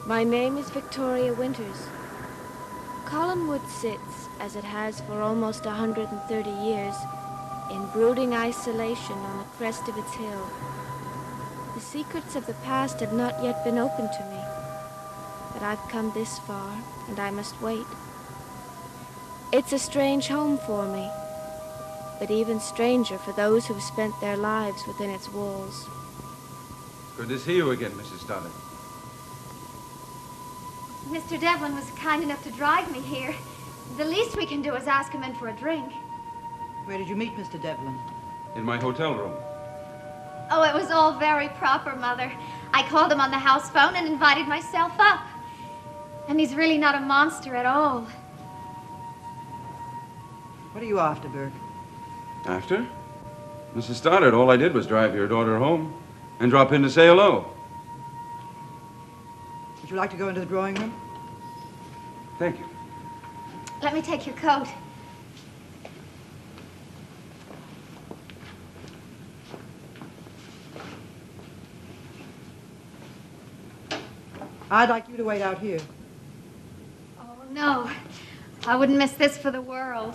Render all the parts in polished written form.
My name is Victoria Winters. Collinwood sits, as it has for almost 130 years, in brooding isolation on the crest of its hill. The secrets of the past have not yet been opened to me, but I've come this far, and I must wait. It's a strange home for me, but even stranger for those who've spent their lives within its walls. Good to see you again, Mrs. Stoddard. Mr. Devlin was kind enough to drive me here. The least we can do is ask him in for a drink. Where did you meet Mr. Devlin? In my hotel room. Oh, it was all very proper, Mother. I called him on the house phone and invited myself up. And he's really not a monster at all. What are you after, Burke? After? Mrs. Stoddard, all I did was drive your daughter home and drop in to say hello. Would you like to go into the drawing room? Thank you. Let me take your coat. I'd like you to wait out here. Oh, no. I wouldn't miss this for the world.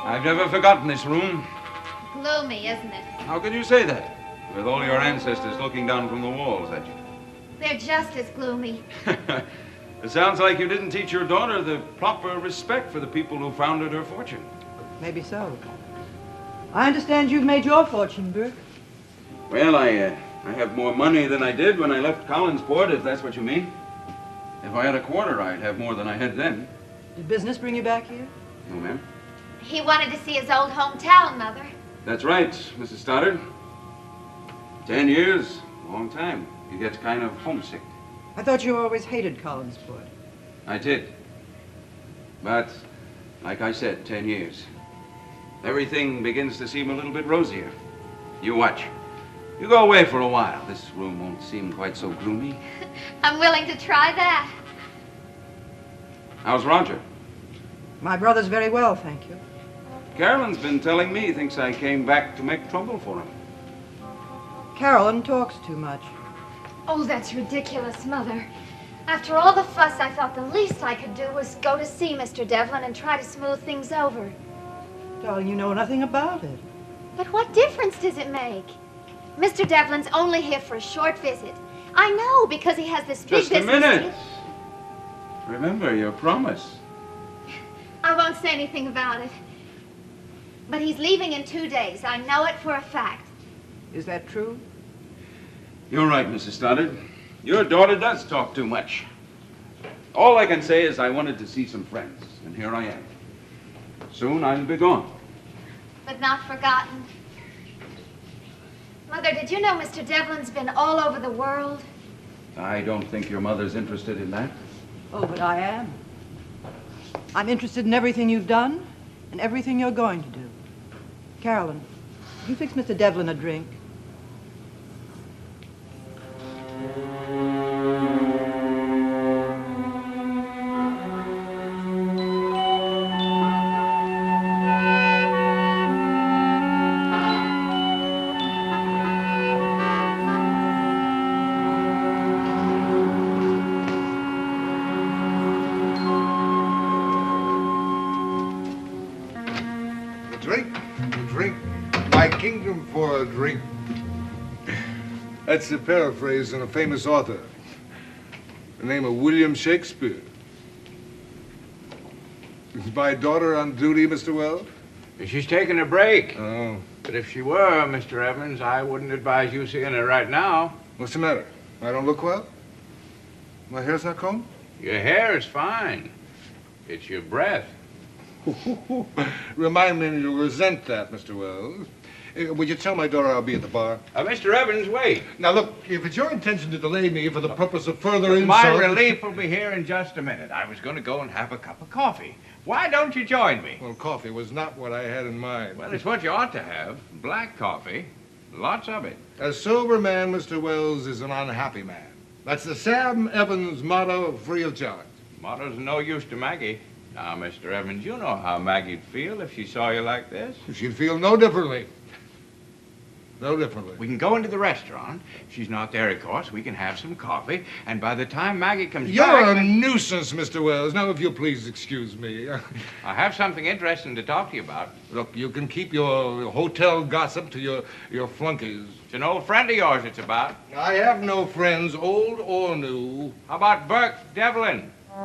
I've never forgotten this room. Gloomy, isn't it? How can you say that? With all your ancestors looking down from the walls at you. They're just as gloomy. It sounds like you didn't teach your daughter the proper respect for the people who founded her fortune. Maybe so. I understand you've made your fortune, Burke. Well, I have more money than I did when I left Collinsport, if that's what you mean. If I had a quarter, I'd have more than I had then. Did business bring you back here? No, ma'am. He wanted to see his old hometown, Mother. That's right, Mrs. Stoddard. 10 years, long time. You get kind of homesick. I thought you always hated Collinsport. I did. But, like I said, 10 years. Everything begins to seem a little bit rosier. You watch. You go away for a while. This room won't seem quite so gloomy. I'm willing to try that. How's Roger? My brother's very well, thank you. Carolyn's been telling me he thinks I came back to make trouble for him. Carolyn talks too much. Oh, that's ridiculous, Mother. After all the fuss, I thought the least I could do was go to see Mr. Devlin and try to smooth things over. Darling, you know nothing about it. But what difference does it make? Mr. Devlin's only here for a short visit. I know, because he has this big business. Just a minute. Remember your promise. I won't say anything about it. But he's leaving in 2 days. I know it for a fact. Is that true? You're right, Mrs. Stoddard. Your daughter does talk too much. All I can say is I wanted to see some friends, and here I am. Soon I'll be gone. But not forgotten. Mother, did you know Mr. Devlin's been all over the world? I don't think your mother's interested in that. Oh, but I am. I'm interested in everything you've done and everything you're going to do. Carolyn, you fix Mr. Devlin a drink. For a drink. That's a paraphrase on a famous author. The name of William Shakespeare. Is my daughter on duty, Mr. Wells? She's taking a break. Oh. But if she were, Mr. Evans, I wouldn't advise you seeing her right now. What's the matter? I don't look well? My hair's not combed? Your hair is fine. It's your breath. Remind me you'll resent that, Mr. Wells. Would you tell my daughter I'll be at the bar? Mr. Evans, wait. Now, look, if it's your intention to delay me for the purpose of further insult... My relief will be here in just a minute. I was going to go and have a cup of coffee. Why don't you join me? Well, coffee was not what I had in mind. Well, it's what you ought to have. Black coffee. Lots of it. A sober man, Mr. Wells, is an unhappy man. That's the Sam Evans motto, free of challenge. Motto's no use to Maggie. Now, Mr. Evans, you know how Maggie'd feel if she saw you like this. She'd feel no differently. No differently. We can go into the restaurant. If she's not there, of course, we can have some coffee. And by the time Maggie comes You're back... a nuisance, Mr. Wells. Now, if you'll please excuse me. I have something interesting to talk to you about. Look, you can keep your hotel gossip to your flunkies. It's an old friend of yours it's about. I have no friends, old or new. How about Burke Devlin? You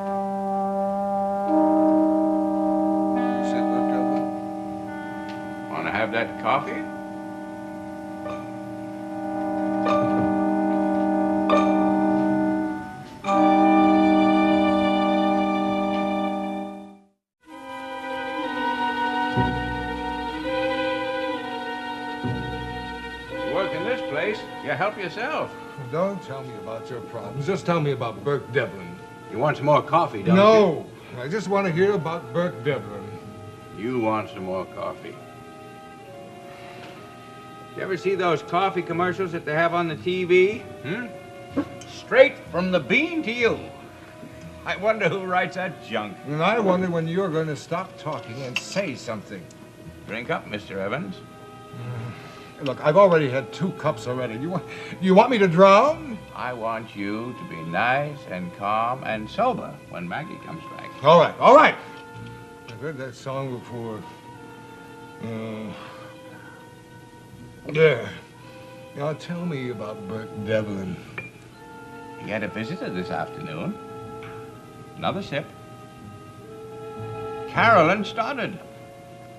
said Burke Devlin? Want to have that coffee? You help yourself. Don't tell me about your problems. Just tell me about Burke Devlin. You want some more coffee, don't you? No. I just want to hear about Burke Devlin. You want some more coffee. You ever see those coffee commercials that they have on the TV? Straight from the bean to you. I wonder who writes that junk. And I wonder when you're going to stop talking and say something. Drink up, Mr. Evans. Look, I've already had 2 cups already. You want me to drown? I want you to be nice and calm and sober when Maggie comes back. All right, all right. I've heard that song before. There. Now tell me about Burke Devlin. He had a visitor this afternoon. Another sip. Carolyn Stoddard.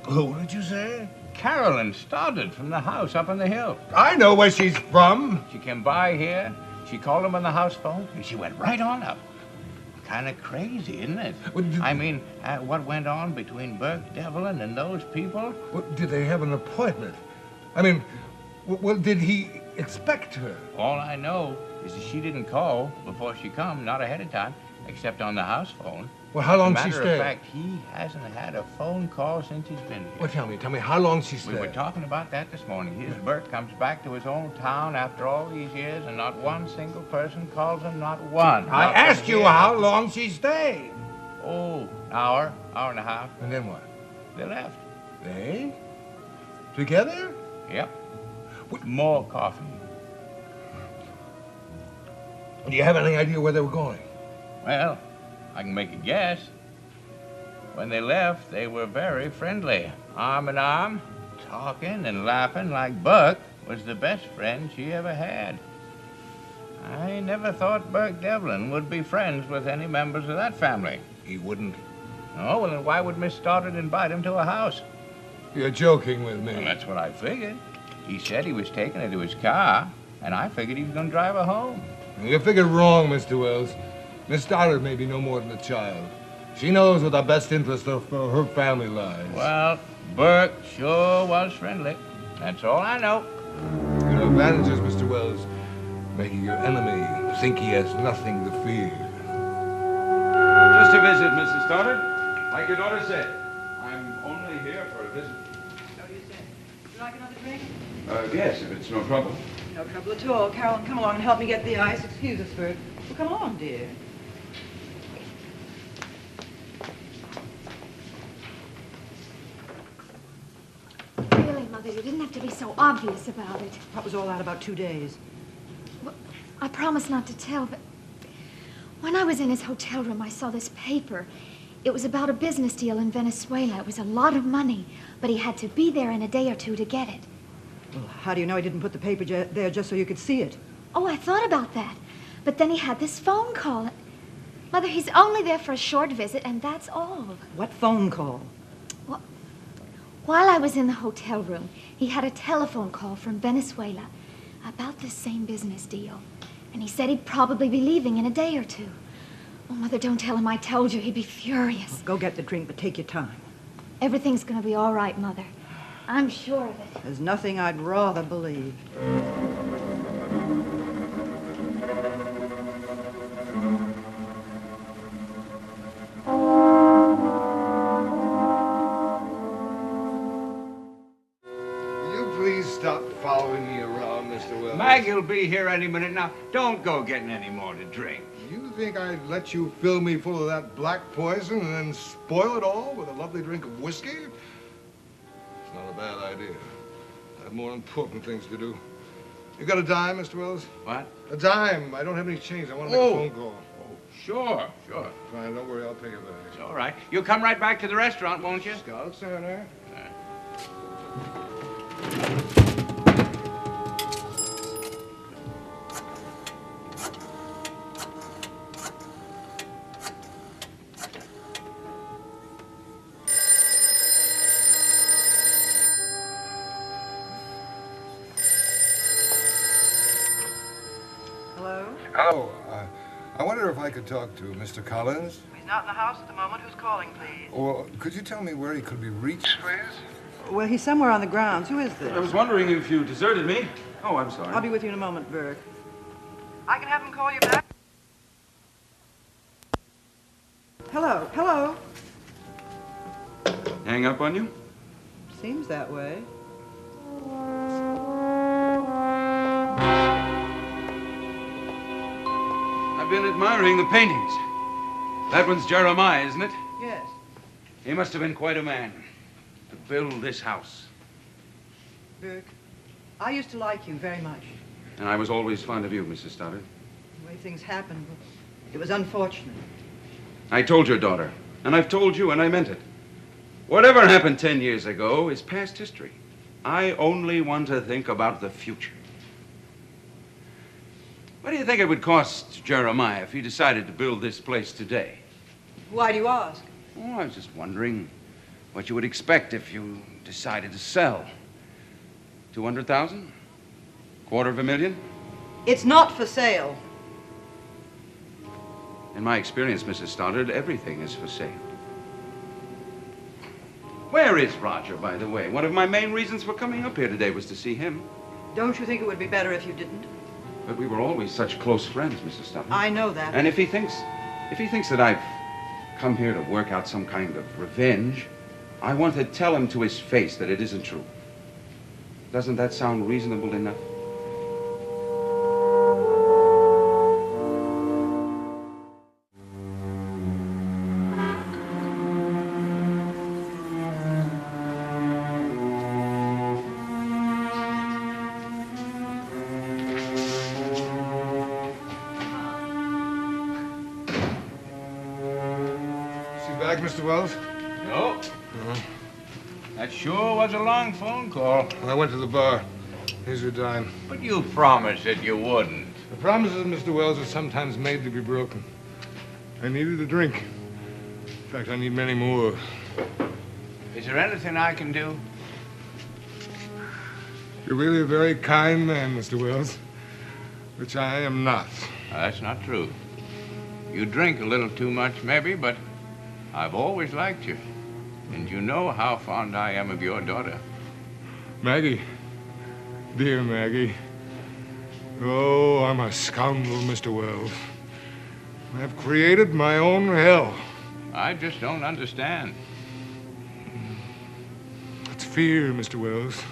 Who did you say? Carolyn Stoddard from the house up on the hill. I know where she's from. She came by here, she called him on the house phone, and she went right on up. Kind of crazy, isn't it? I mean, what went on between Burke Devlin and those people? Did they have an appointment? I mean, did he expect her? All I know is that she didn't call before she come, not ahead of time, except on the house phone. Well, how long As a she matter stayed? of fact, he hasn't had a phone call since he's been here. Well, tell me, how long she stayed? We were talking about that this morning. His Burke comes back to his own town after all these years, and not one single person calls him, not one. I Not asked from you here. how long she stayed. Oh, an hour and a half. And then what? They left. They? Together? Yep. More coffee. Do you have any idea where they were going? Well, I can make a guess. When they left, they were very friendly, arm in arm, talking and laughing like Buck was the best friend she ever had. I never thought Burke Devlin would be friends with any members of that family. He wouldn't. Oh, well, then why would Miss Stoddard invite him to a house? You're joking with me. Well, that's what I figured. He said he was taking her to his car, and I figured he was going to drive her home. You figured wrong, Mr. Wells. Miss Stoddard may be no more than a child. She knows where the best interest of her family lies. Well, Burke sure was friendly. That's all I know. Your advantage is, Mr. Wells, making your enemy think he has nothing to fear. Just a visit, Mrs. Stoddard. Like your daughter said, I'm only here for a visit. So you said. Would you like another drink? Yes, if it's no trouble. No trouble at all. Carolyn, come along and help me get the ice. Excuse us, Bert. Well, come along, dear. Really, Mother, you didn't have to be so obvious about it. What was all that about 2 days? Well, I promised not to tell, but when I was in his hotel room, I saw this paper. It was about a business deal in Venezuela. It was a lot of money, but he had to be there in a day or two to get it. Well, how do you know he didn't put the paper there just so you could see it? Oh, I thought about that. But then he had this phone call. Mother, he's only there for a short visit, and that's all. What phone call? Well, while I was in the hotel room, he had a telephone call from Venezuela about this same business deal. And he said he'd probably be leaving in a day or two. Oh, Mother, don't tell him I told you. He'd be furious. Well, go get the drink, but take your time. Everything's gonna be all right, Mother. I'm sure of it. There's nothing I'd rather believe. Stop following me around, Mr. Wells. Maggie'll be here any minute now. Don't go getting any more to drink. You think I'd let you fill me full of that black poison and then spoil it all with a lovely drink of whiskey? It's not a bad idea. I have more important things to do. You got a dime, Mr. Wells? What? A dime. I don't have any change. I want to make a phone call. Oh, sure. Fine, don't worry. I'll pay you back. It's all right. You'll come right back to the restaurant, won't you? Scout Center. Hello? Hello. I wonder if I could talk to Mr. Collins. He's not in the house at the moment. Who's calling, please? Or could you tell me where he could be reached, please? Well, he's somewhere on the grounds. Who is this? I was wondering if you deserted me. Oh, I'm sorry. I'll be with you in a moment, Burke. I can have him call you back. Hello? Hang up on you? Seems that way. I've been admiring the paintings. That one's Jeremiah, isn't it? Yes. He must have been quite a man to build this house. Burke, I used to like you very much. And I was always fond of you, Mrs. Stoddard. The way things happened, it was unfortunate. I told your daughter, and I've told you, and I meant it. Whatever happened 10 years ago is past history. I only want to think about the future. What do you think it would cost Jeremiah if he decided to build this place today? Why do you ask? Oh, I was just wondering what you would expect if you decided to sell. 200,000? $250,000? It's not for sale. In my experience, Mrs. Stoddard, everything is for sale. Where is Roger, by the way? One of my main reasons for coming up here today was to see him. Don't you think it would be better if you didn't? But we were always such close friends, Mrs. Stoddard. I know that. And if he thinks that I've come here to work out some kind of revenge, I want to tell him to his face that it isn't true. Doesn't that sound reasonable enough? Mr. Wells? No. That sure was a long phone call. I went to the bar. Here's your dime. But you promised that you wouldn't. The promises, Mr. Wells, are sometimes made to be broken. I needed a drink. In fact, I need many more. Is there anything I can do? You're really a very kind man, Mr. Wells, which I am not. That's not true. You drink a little too much, maybe, but I've always liked you. And you know how fond I am of your daughter. Maggie. Dear Maggie. Oh, I'm a scoundrel, Mr. Wells. I've created my own hell. I just don't understand. It's fear, Mr. Wells.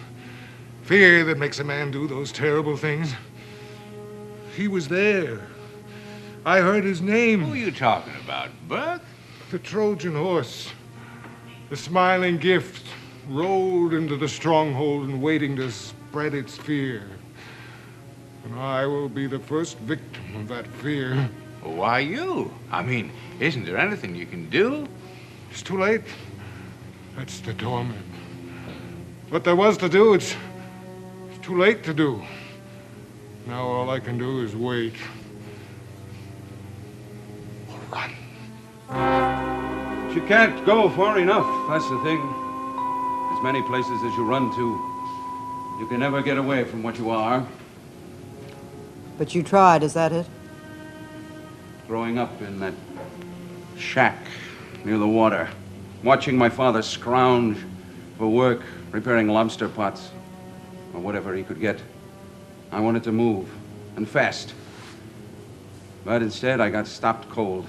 Fear that makes a man do those terrible things. He was there. I heard his name. Who are you talking about, Burke? The Trojan horse, the smiling gift, rolled into the stronghold and waiting to spread its fear. And I will be the first victim of that fear. Why you? I mean, isn't there anything you can do? It's too late. That's the torment. What there was to do, it's too late to do. Now all I can do is wait. Or run. You can't go far enough, that's the thing. As many places as you run to, you can never get away from what you are. But you tried, is that it? Growing up in that shack near the water, watching my father scrounge for work, repairing lobster pots, or whatever he could get. I wanted to move, and fast. But instead, I got stopped cold.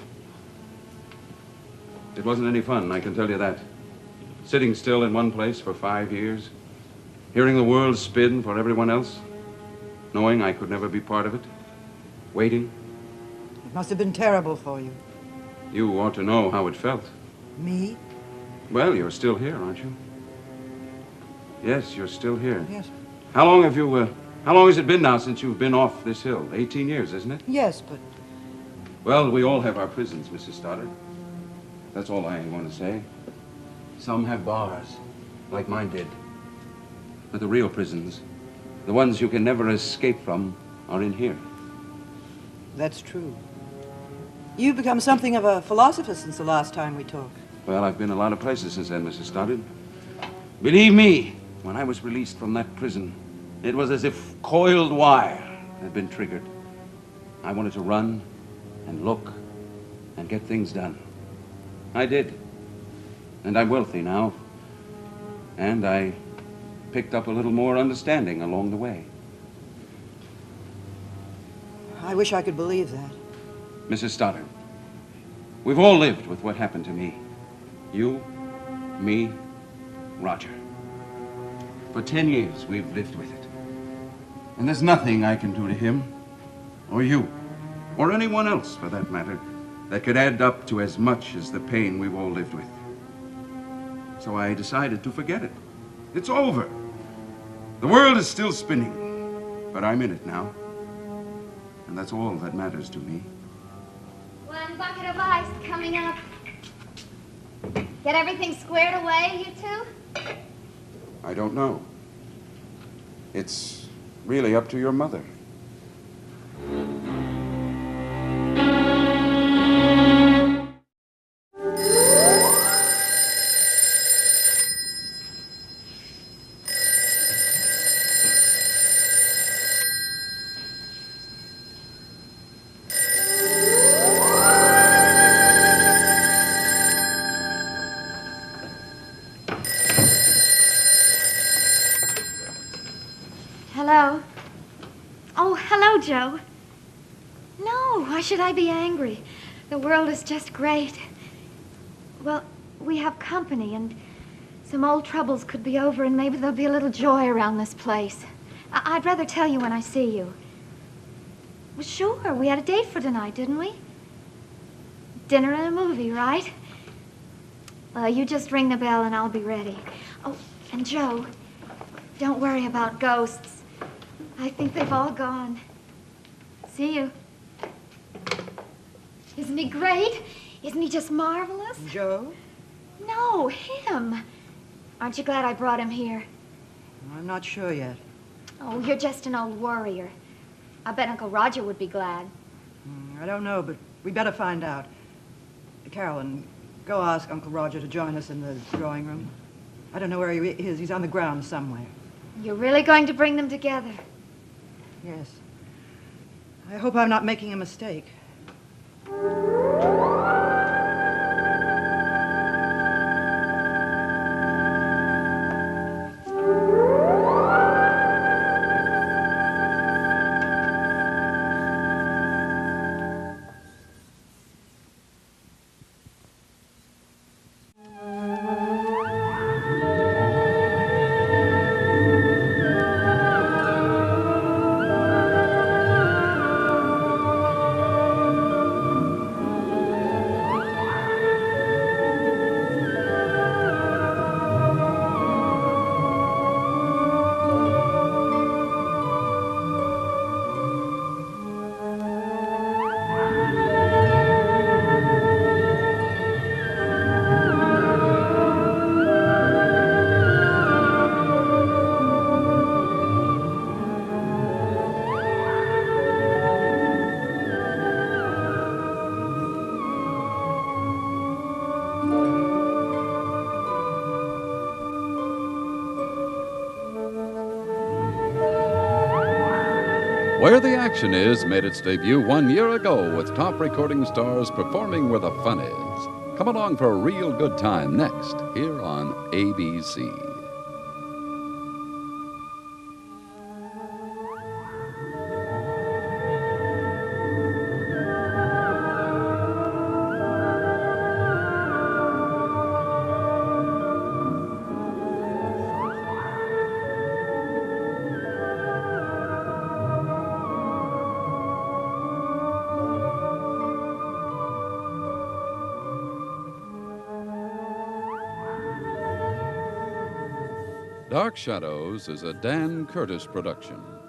It wasn't any fun, I can tell you that. Sitting still in one place for 5 years, hearing the world spin for everyone else, knowing I could never be part of it, waiting. It must have been terrible for you. You ought to know how it felt. Me? Well, you're still here, aren't you? Yes, you're still here. Yes. How long has it been now since you've been off this hill? 18 years, isn't it? Yes, but... Well, we all have our prisons, Mrs. Stoddard. That's all I want to say. Some have bars, like mine did. But the real prisons, the ones you can never escape from, are in here. That's true. You've become something of a philosopher since the last time we talked. Well, I've been a lot of places since then, Mrs. Stoddard. Believe me, when I was released from that prison, it was as if coiled wire had been triggered. I wanted to run and look and get things done. I did. And I'm wealthy now. And I picked up a little more understanding along the way. I wish I could believe that. Mrs. Stoddard, we've all lived with what happened to me. You, me, Roger. For 10 years, we've lived with it. And there's nothing I can do to him, or you, or anyone else, for that matter, that could add up to as much as the pain we've all lived with. So I decided to forget it. It's over. The world is still spinning, but I'm in it now. And that's all that matters to me. 1 bucket of ice coming up. Get everything squared away, you two? I don't know. It's really up to your mother. Hello? Oh, hello, Joe. No, why should I be angry? The world is just great. Well, we have company, and some old troubles could be over, and maybe there'll be a little joy around this place. I'd rather tell you when I see you. Well, sure, we had a date for tonight, didn't we? Dinner and a movie, right? You just ring the bell and I'll be ready. Oh, and Joe, don't worry about ghosts. I think they've all gone. See you. Isn't he great? Isn't he just marvelous? Joe? No, him. Aren't you glad I brought him here? I'm not sure yet. Oh, you're just an old worrier. I bet Uncle Roger would be glad. I don't know, but we better find out. Carolyn, go ask Uncle Roger to join us in the drawing room. I don't know where he is. He's on the ground somewhere. You're really going to bring them together? Yes. I hope I'm not making a mistake. Where the Action Is made its debut 1 year ago with top recording stars performing where the fun is. Come along for a real good time next here on ABC. Dark Shadows is a Dan Curtis production.